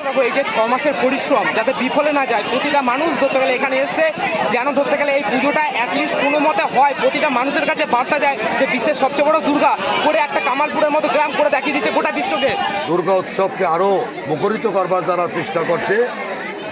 দেখো এই যে 6 মাসের পরিশ্রম যাতে বিফলে না যায়, প্রতিটা মানুষ ধরতে গেলে এখানে এসছে যেন ধরতে গেলে এই পুজোটা অ্যাটলিস্ট কোনো মতে হয়, প্রতিটা মানুষের কাছে বার্তা যায় যে বিশ্বের সবচেয়ে বড় দুর্গা করে একটা কামালপুরের মতো গ্রাম করে দেখিয়ে দিচ্ছে গোটা বিশ্বকে। দুর্গা উৎসবকে আরও মুখরিত করবার যারা চেষ্টা করছে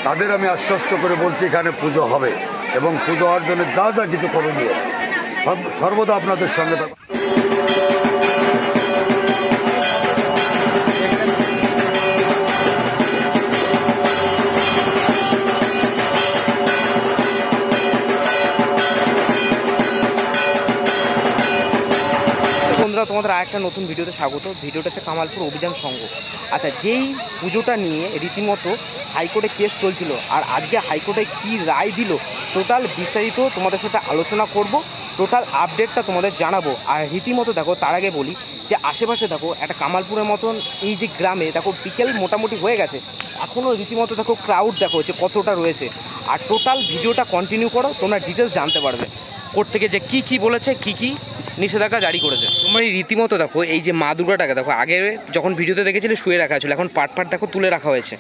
তাদের আমি আশ্বস্ত করে বলছি এখানে পুজো হবে এবং পুজো হওয়ার জন্য যা যা কিছু করণীয় সর্বদা আপনাদের সঙ্গে থাকবে। বন্ধুরা, তোমাদের আরেকটা নতুন ভিডিওতে স্বাগত। ভিডিওটা হচ্ছে কামালপুর অভিযান সংঘ। আচ্ছা, যেই পুজোটা নিয়ে রীতিমতো হাইকোর্টে কেস চলছিল আর আজকে হাইকোর্টে কি রায় দিল টোটাল বিস্তারিত তোমাদের সাথে আলোচনা করব, টোটাল আপডেটটা তোমাদের জানাবো। আর রীতিমতো দেখো, তার আগে বলি যে আশেপাশে দেখো একটা কামালপুরের মতন এই যে গ্রামে দেখো বিকেল মোটামুটি হয়ে গেছে, এখনও রীতিমতো দেখো ক্রাউড দেখো যে কতটা রয়েছে। আর টোটাল ভিডিওটা কন্টিনিউ করো, তোমরা ডিটেলস জানতে পারবে কোর্ট থেকে যে কি বলেছে, কি নিষেধাজ্ঞা জারি করেছে। তোমরা এই রীতিমতো দেখো এই যে মা দুর্গাটাকে দেখো, আগে যখন ভিডিওতে দেখেছিলে শুয়ে রাখা ছিল, এখন পাট দেখো তুলে রাখা হয়েছে।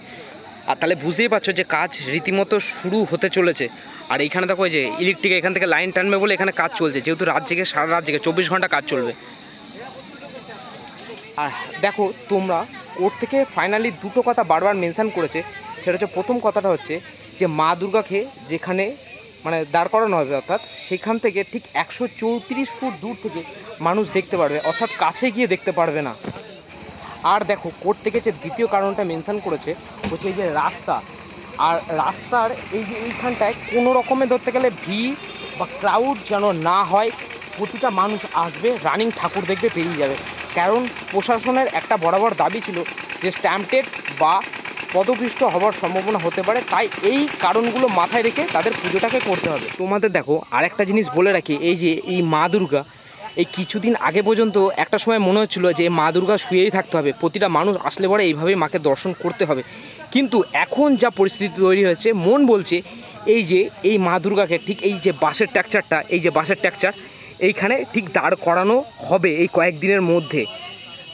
আর তাহলে বুঝতেই পারছো যে কাজ রীতিমতো শুরু হতে চলেছে। আর এইখানে দেখো এই যে ইলেকট্রিক এখান থেকে লাইন টানবে বলে এখানে কাজ চলছে, যেহেতু রাত জেগে সারা রাত জেগে 24 ঘন্টা কাজ চলবে। আর দেখো তোমরা কোর্ট থেকে ফাইনালি দুটো কথা বারবার মেনশান করেছে। সেটা হচ্ছে, প্রথম কথাটা হচ্ছে যে মা দুর্গাকে যেখানে মানে দাঁড় করানো হবে, অর্থাৎ সেখান থেকে ঠিক 134 ফুট দূর থেকে মানুষ দেখতে পারবে, অর্থাৎ কাছে গিয়ে দেখতে পারবে না। আর দেখো কোর্ট থেকে যে দ্বিতীয় কারণটা মেনশান করেছে হচ্ছে এই যে রাস্তা, আর রাস্তার এই যে এইখানটায় কোনো রকমে ধরতে গেলে ভিড় বা ক্রাউড যেন না হয়, প্রতিটা মানুষ আসবে রানিং ঠাকুর দেখবে পেরিয়ে যাবে। কারণ প্রশাসনের একটা বরাবর দাবি ছিল যে স্ট্যাম্পটেড বা পদপিষ্ট হওয়ার সম্ভাবনা হতে পারে, তাই এই কারণগুলো মাথায় রেখে তাদের পুজোটাকে করতে হবে। তোমাদের দেখো আরেকটা জিনিস বলে রাখি, এই যে এই মা দুর্গা এই কিছুদিন আগে পর্যন্ত একটা সময় মনে হচ্ছিলো যে মা দুর্গা শুয়েই থাকতে হবে, প্রতিটা মানুষ আসলে পরে এইভাবেই মাকে দর্শন করতে হবে। কিন্তু এখন যা পরিস্থিতি তৈরি হয়েছে, মন বলছে এই যে এই মা দুর্গাকে ঠিক এই যে বাঁশের স্ট্রাকচারটা, এই যে বাঁশের স্ট্রাকচার এইখানে ঠিক দাঁড় করানো হবে এই কয়েকদিনের মধ্যে,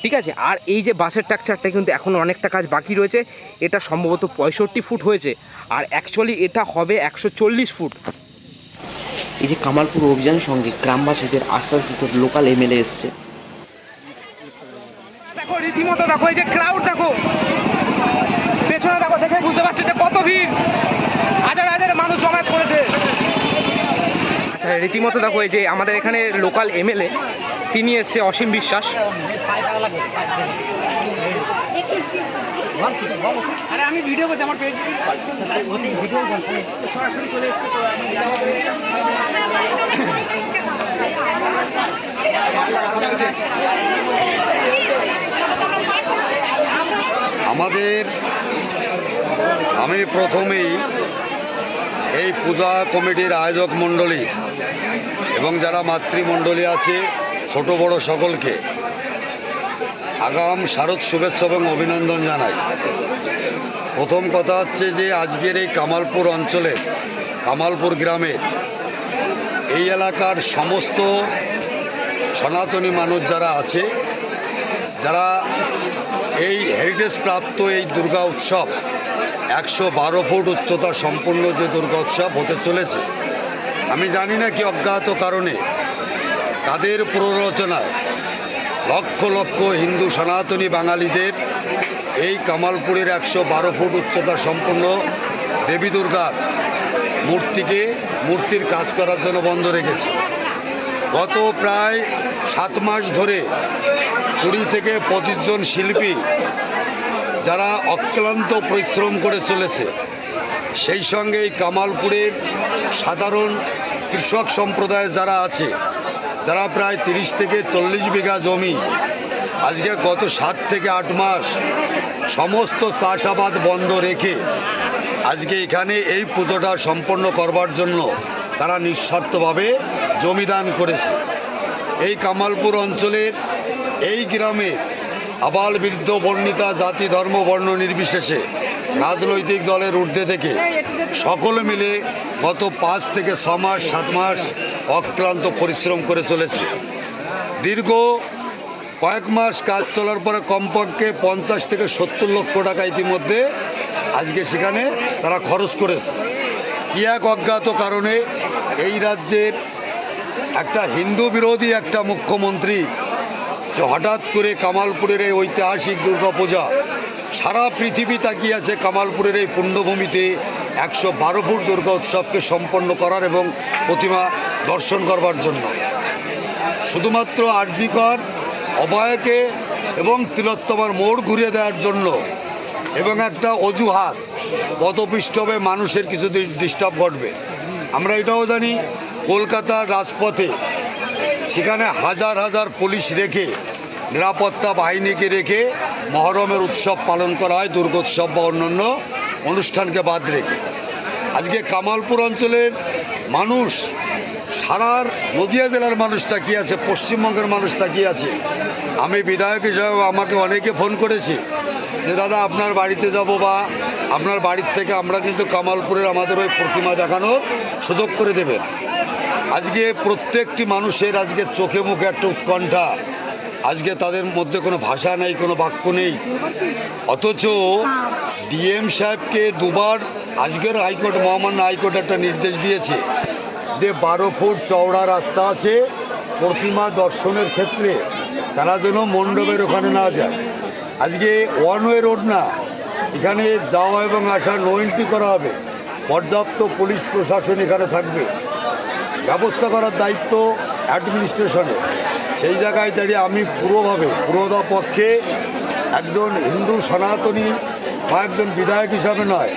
ঠিক আছে। আর এই যে বাসের স্ট্রাকচারটা কিন্তু এখন অনেকটা কাজ বাকি রয়েছে। এটা সম্ভবত 65 ফুট হয়েছে, আর অ্যাকচুয়ালি এটা হবে 140 ফুট। এই যে কামালপুর অভিযান সঙ্গে গ্রামবাসীদের আশ্বাস দিতে লোকাল এমএলএ এসছে। দেখো রীতিমতো দেখো এই যে ক্রাউড দেখো, পেছনে দেখো, দেখে বুঝতে পারছো যে কত ভিড়, হাজার হাজার মানুষ জমায়েত করেছে। আচ্ছা, রীতিমতো দেখো এই যে আমাদের এখানে লোকাল এমএলএ তিনি এসছে, অসীম বিশ্বাস। আরে আমি ভিডিও করছি, আমার পেজ ভিডিও সরাসরি চলে এসছে। আমি প্রথমেই এই পূজা কমিটির আয়োজক মণ্ডলী এবং যারা মাতৃমণ্ডলী আছে ছোট বড় সকলকে আগাম শারদ শুভেচ্ছা এবং অভিনন্দন জানাই। প্রথম কথা হচ্ছে যে আজকের এই কামালপুর অঞ্চলের কামালপুর গ্রামের এই এলাকার সমস্ত সনাতনী মানুষ যারা আছে, যারা এই হেরিটেজ প্রাপ্ত এই দুর্গা উৎসব 112 ফুট উচ্চতা সম্পন্ন যে দুর্গা উৎসব হতে চলেছে, আমি জানি না কি অজ্ঞাত কারণে তাদের প্ররোচনায় লক্ষ লক্ষ হিন্দু সনাতনী বাঙালিদের এই কামালপুরের 112 ফুট উচ্চতা সম্পন্ন দেবী দুর্গার মূর্তির কাজ করার জন্য বন্ধ রেখেছে। গত প্রায় 7 মাস ধরে 20 থেকে 25 জন শিল্পী যারা অক্লান্ত পরিশ্রম করে চলেছে, সেই সঙ্গে এই কামালপুরের সাধারণ কৃষক সম্প্রদায়ের যারা আছে, যারা প্রায় 30 থেকে 40 বিঘা জমি আজকে গত 7 থেকে 8 মাস সমস্ত চাষাবাদ বন্ধ রেখে আজকে এখানে এই পুজোটা সম্পন্ন করবার জন্য তারা নিঃস্বার্থভাবে জমিদান করেছে। এই কামালপুর অঞ্চলের এই গ্রামের আবাল বৃদ্ধ বর্ণিতা জাতি ধর্ম বর্ণ নির্বিশেষে রাজনৈতিক দলের ঊর্ধ্বে থেকে সকলে মিলে গত 5 থেকে 6 মাস 7 মাস অক্লান্ত পরিশ্রম করে চলেছে। দীর্ঘ কয়েক মাস কাজ চলার পরে কমপক্ষে 50 থেকে 70 লক্ষ টাকা ইতিমধ্যে আজকে সেখানে তারা খরচ করেছে। কি এক অজ্ঞাত কারণে এই রাজ্যের একটা হিন্দু বিরোধী একটা মুখ্যমন্ত্রী সে হঠাৎ করে কামালপুরের এই ঐতিহাসিক দুর্গাপূজা, সারা পৃথিবী তাকিয়ে আছে কামালপুরের এই পুণ্যভূমিতে 112 ফুট দুর্গা উৎসবকে সম্পন্ন করার এবং প্রতিমা দর্শন করবার জন্য। শুধুমাত্র আরজিকর, অভয়কে এবং তিলোত্তমার মোড় ঘুরিয়ে দেওয়ার জন্য এবং একটা অজুহাত, পদপিষ্টবে মানুষের কিছু ডিস্টার্ব ঘটবে। আমরা এটাও জানি কলকাতার রাজপথে সেখানে হাজার হাজার পুলিশ রেখে, নিরাপত্তা বাহিনীকে রেখে মহরমের উৎসব পালন করা হয়, দুর্গোৎসব বা অন্যান্য অনুষ্ঠানকে বাদ রেখে। আজকে কামালপুর অঞ্চলের মানুষ, সারার নদিয়া জেলার মানুষ তাকিয়ে আছে, পশ্চিমবঙ্গের মানুষ তাকিয়ে আছে। আমি বিধায়ক হিসাবে আমাকে অনেকে ফোন করেছে যে দাদা আপনার বাড়িতে যাব বা আপনার বাড়ির থেকে আমরা কিন্তু কামালপুরের আমাদের ওই প্রতিমা দেখানোর সুযোগ করে দেবেন। আজকে প্রত্যেকটি মানুষের আজকে চোখে মুখে একটা উৎকণ্ঠা, আজকে তাদের মধ্যে কোনো ভাষা নেই, কোনো বাক্য নেই। অথচ ডিএম সাহেবকে দুবার আজকের হাইকোর্ট, মহামান্য হাইকোর্ট একটা নির্দেশ দিয়েছে যে 12 ফুট চওড়া রাস্তা আছে প্রতিমা দর্শনের ক্ষেত্রে, তারা যেন মণ্ডপের ওখানে না যায়। আজকে ওয়ান ওয়ে রোড না, এখানে যাওয়া এবং আসা নো এন্ট্রি করা হবে, পর্যাপ্ত পুলিশ প্রশাসন এখানে থাকবে, ব্যবস্থা করার দায়িত্ব অ্যাডমিনিস্ট্রেশনে। সেই জায়গায় দাঁড়িয়ে আমি পুরোদা পক্ষে একজন হিন্দু সনাতনী বা একজন বিধায়ক হিসাবে নয়,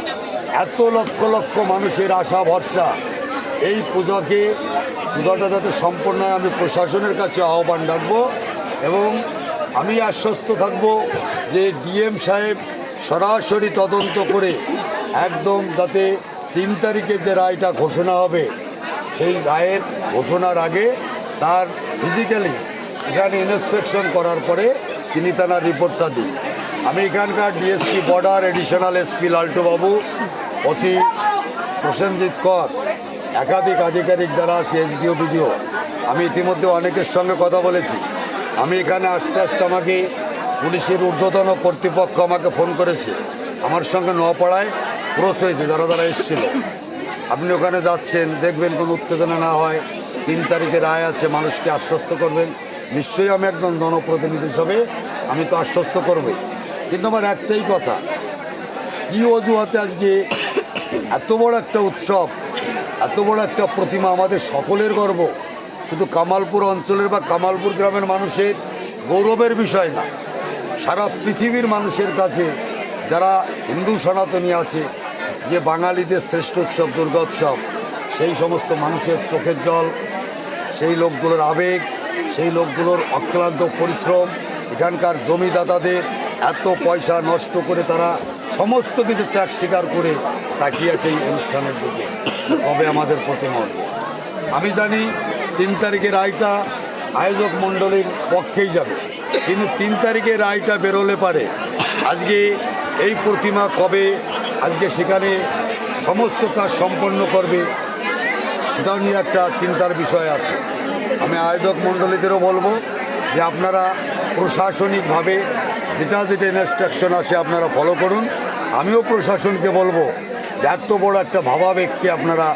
এত লক্ষ লক্ষ মানুষের আশা ভরসা এই পূজাটা যাতে সম্পন্ন হয়, আমি প্রশাসনের কাছে আহ্বান রাখবো এবং আমি আশ্বস্ত থাকব যে ডিএম সাহেব সরাসরি তদন্ত করে একদম যাতে 3 তারিখে যে রায়টা ঘোষণা হবে, সেই রায়ের ঘোষণার আগে তার ফিজিক্যালি এখানে ইন্সপেকশন করার পরে তিনি তার রিপোর্টটা দিন। আমি এখানকার DSP border, additional SP Laltubabu, OC Prosenjit Kar, একাধিক আধিকারিক যারা আছে, এসডিও, বিডিও, আমি ইতিমধ্যে অনেকের সঙ্গে কথা বলেছি। আমি এখানে আস্তে আস্তে আমাকে পুলিশের ঊর্ধ্বতন কর্তৃপক্ষ আমাকে ফোন করেছে, আমার সঙ্গে নপাড়ায় ক্রস হয়েছে যারা যারা এসেছিল। আপনি ওখানে যাচ্ছেন, দেখবেন কোনো উত্তেজনা না হয়, 3 তারিখে রায় আছে, মানুষকে আশ্বস্ত করবেন। নিশ্চয়ই আমি একজন জনপ্রতিনিধি হিসাবে আমি তো আশ্বস্ত করবই, কিন্তু আমার একটাই কথা, কী অজুহাতে আজকে এত বড় একটা উৎসব, এত বড় একটা প্রতিমা, আমাদের সকলের গর্ব, শুধু কামালপুর অঞ্চলের বা কামালপুর গ্রামের মানুষের গৌরবের বিষয় না, সারা পৃথিবীর মানুষের কাছে যারা হিন্দু সনাতনী আছে, যে বাঙালিদের শ্রেষ্ঠ উৎসব দুর্গা উৎসব, সেই সমস্ত মানুষের চোখের জল, সেই লোকগুলোর আবেগ, সেই লোকগুলোর অক্লান্ত পরিশ্রম, এখানকার জমিদাতাদের এত পয়সা নষ্ট করে তারা সমস্ত কিছু ত্যাগ স্বীকার করে তাকিয়ে আছে এই অনুষ্ঠানের দিকে, কবে আমাদের প্রতিমা। আমি জানি 3 তারিখের রায়টা আয়োজক মণ্ডলীর পক্ষেই যাবে, কিন্তু 3 তারিখে রায়টা বেরোলে পারে আজকে এই প্রতিমা কবে আজকে সেখানে সমস্ত কাজ সম্পন্ন করবে, সেটাও নিয়ে একটা চিন্তার বিষয় আছে। আমি আয়োজক মণ্ডলীদেরও বলবো যে আপনারা প্রশাসনিকভাবে যেটা ইনস্ট্রাকশন আছে আপনারা ফলো করুন। আমিও প্রশাসনকে বলবো যে এত বড় একটা ভাবাবেগকে আপনারা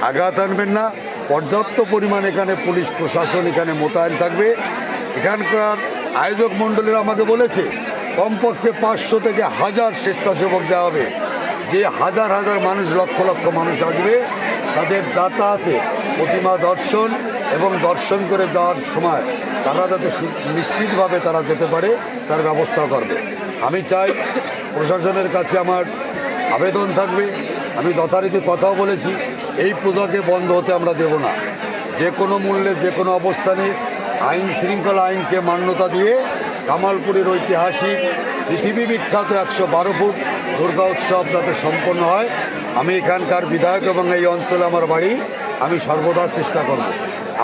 আঘাত আনবেন না, পর্যাপ্ত পরিমাণ এখানে পুলিশ প্রশাসন এখানে মোতায়েন থাকবে। এখানকার আয়োজক মণ্ডলীরা আমাকে বলেছে কমপক্ষে 500 থেকে 1000 স্বেচ্ছাসেবক দেওয়া হবে, যে হাজার হাজার মানুষ, লক্ষ লক্ষ মানুষ আসবে, তাদের যাতায়াতে প্রতিমা দর্শন এবং দর্শন করে যাওয়ার সময় তারা যাতে নিশ্চিতভাবে তারা যেতে পারে তার ব্যবস্থা করবে। আমি চাই, প্রশাসনের কাছে আমার আবেদন থাকবে, আমি যথারীতি কথাও বলেছি, এই পূজাকে বন্ধ হতে আমরা দেব না। যে কোনো মূল্যে, যে কোনো অবস্থানে আইন শৃঙ্খলা আইনকে মান্যতা দিয়ে কামালপুরের ঐতিহাসিক পৃথিবী বিখ্যাত 112 ফুট দুর্গা উৎসব যাতে সম্পন্ন হয়, আমি এখানকার বিধায়ক এবং এই অঞ্চলে আমার বাড়ি, আমি সর্বদা চেষ্টা করব।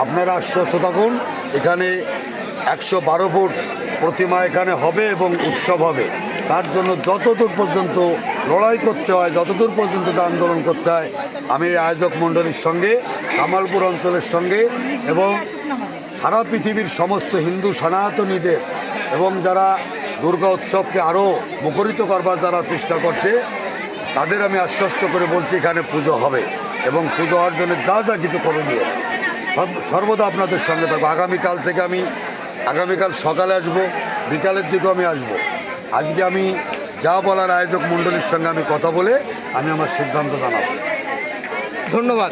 আপনারা আশ্বস্ত থাকুন, এখানে 112 ফুট প্রতিমা এখানে হবে এবং উৎসব হবে। তার জন্য যতদূর পর্যন্ত লড়াই করতে হয়, যতদূর পর্যন্ত আন্দোলন করতে হয়, আমি এই আয়োজক মণ্ডলীর সঙ্গে, কামালপুর অঞ্চলের সঙ্গে এবং সারা পৃথিবীর সমস্ত হিন্দু সনাতনীদের এবং যারা দুর্গা উৎসবকে আরও মুখরিত করবার যারা চেষ্টা করছে তাদের আমি আশ্বস্ত করে বলছি এখানে পুজো হবে এবং পুজো হওয়ার জন্য যা যা কিছু করণীয় সর্বদা আপনাদের সঙ্গে থাকবো। আগামীকাল থেকে আমি আগামীকাল সকালে আসবো, বিকালের দিকেও আমি আসবো। আজকে আমি যা বলার আয়োজক মণ্ডলীর সঙ্গে আমি কথা বলে আমি আমার সিদ্ধান্ত জানাবো। ধন্যবাদ।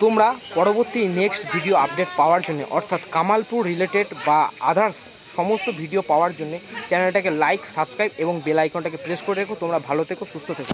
তোমরা পরবর্তী নেক্সট ভিডিও আপডেট পাওয়ার জন্য অর্থাৎ কামালপুর রিলেটেড বা আদার্স সমস্ত ভিডিও পাওয়ার জন্য চ্যানেলটাকে লাইক, সাবস্ক্রাইব এবং বেল আইকনটাকে প্রেস করে রেখো। তোমরা ভালো থেকো, সুস্থ থেকো।